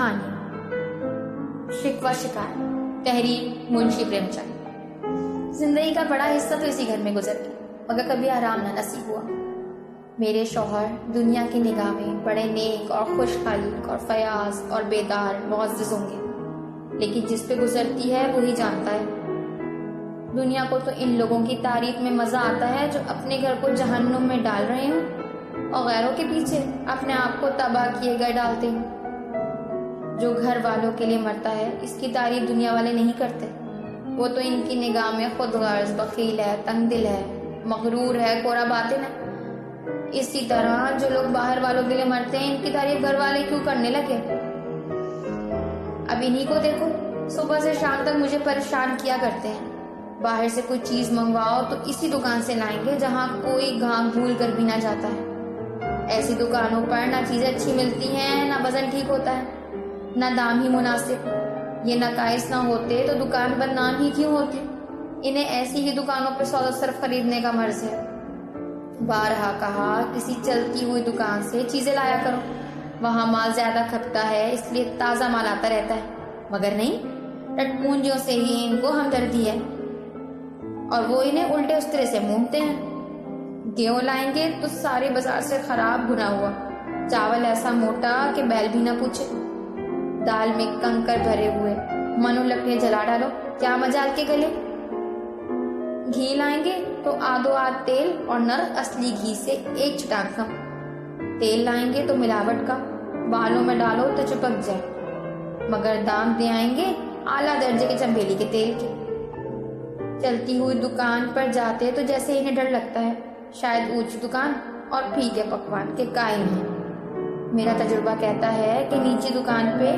کہانی شکوہ شکایت، تحریر منشی پریم چند۔ زندگی کا بڑا حصہ تو اسی گھر میں گزر گیا مگر کبھی آرام نہ نصیب ہوا۔ میرے شوہر دنیا کی نگاہ میں بڑے نیک اور خوش خلق اور فیاض اور بیدار معزز ہوں گے، لیکن جس پہ گزرتی ہے وہی جانتا ہے۔ دنیا کو تو ان لوگوں کی تعریف میں مزہ آتا ہے جو اپنے گھر کو جہنم میں ڈال رہے ہوں اور غیروں کے پیچھے اپنے آپ کو تباہ کیے گئے ڈالتے ہیں۔ جو گھر والوں کے لیے مرتا ہے اس کی تعریف دنیا والے نہیں کرتے، وہ تو ان کی نگاہ میں خود غرض، بخیل ہے، تنگ دل ہے، مغرور ہے، کوڑا باطن ہے۔ اسی طرح جو لوگ باہر والوں کے لیے مرتے ہیں ان کی تعریف گھر والے کیوں کرنے لگے؟ اب انہی کو دیکھو، صبح سے شام تک مجھے پریشان کیا کرتے ہیں۔ باہر سے کوئی چیز منگواؤ تو اسی دکان سے لائیں گے جہاں کوئی گھام بھول کر بھی نہ جاتا ہے۔ ایسی دکانوں پر نہ چیزیں اچھی ملتی ہیں، نہ وزن ٹھیک ہوتا ہے، نہ دام ہی مناسب۔ یہ نقائص نہ ہوتے تو دکان بدنام ہی کیوں ہوتی؟ انہیں ایسی ہی دکانوں پہ سودا صرف خریدنے کا مرض ہے۔ بارہا کہا کسی چلتی ہوئی دکان سے چیزیں لایا کرو، وہاں مال زیادہ کھپتا ہے اس لیے تازہ مال آتا رہتا ہے، مگر نہیں، ٹٹپونجیوں سے ہی ان کو ہمدردی ہے اور وہ انہیں الٹے اس طرح سے مونتے ہیں۔ گیہوں لائیں گے تو سارے بازار سے خراب بھنا ہوا، چاول ایسا موٹا کہ بیل بھی نہ پوچھے، دال میں کنکر بھرے ہوئے، منو لکڑیاں جلا ڈالو، کیا مجال کے گلے۔ گھی لائیں گے تو آدھو آدھ تیل اور نر اصلی گھی سے ایک چٹان کم۔ تیل لائیں گے تو ملاوٹ کا، بالوں میں ڈالو تو چپک جائے، مگر دام دے آئیں گے اعلیٰ درجے کے چنبیلی کے تیل کے۔ چلتی ہوئی دکان پر جاتے تو جیسے انہیں ڈر لگتا ہے، شاید اونچی دکان اور پھیکے پکوان کے قائم ہیں۔ میرا تجربہ کہتا ہے کہ نیچی دکان پہ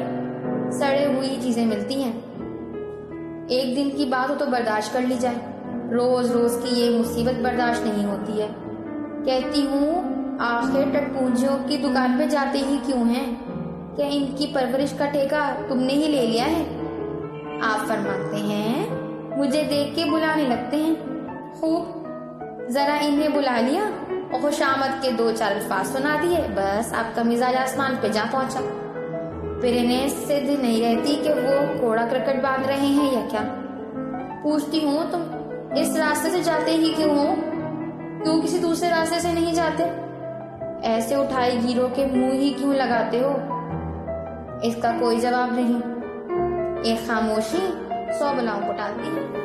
سڑے ہوئی چیزیں ملتی ہیں۔ ایک دن کی بات ہو تو برداشت کر لی جائے، روز روز کی یہ مصیبت برداشت نہیں ہوتی ہے۔ کہتی ہوں آخر ٹٹپونجیوں کی دکان پہ جاتے ہی کیوں ہیں؟ کہ ان کی پرورش کا ٹھیکہ تم نے ہی لے لیا ہے؟ آپ فرماتے ہیں مجھے دیکھ کے بلانے لگتے ہیں، خوب، ذرا انہیں بلا لیا اور خوش آمد کے دو چار الفاظ سنا دیے، بس آپ کا مزاج آسمان پہ جا پہنچا۔ پھر انہیں سدھ نہیں رہتی کہ وہ کوڑا کرکٹ باندھ رہے ہیں یا کیا۔ پوچھتی ہوں تم اس راستے سے جاتے ہی کیوں ہو؟ کیوں کسی دوسرے راستے سے نہیں جاتے؟ ایسے اٹھائی گیروں کے منہ ہی کیوں لگاتے ہو؟ اس کا کوئی جواب نہیں، ایک خاموشی 100 بلاؤں کو ٹالتی ہے۔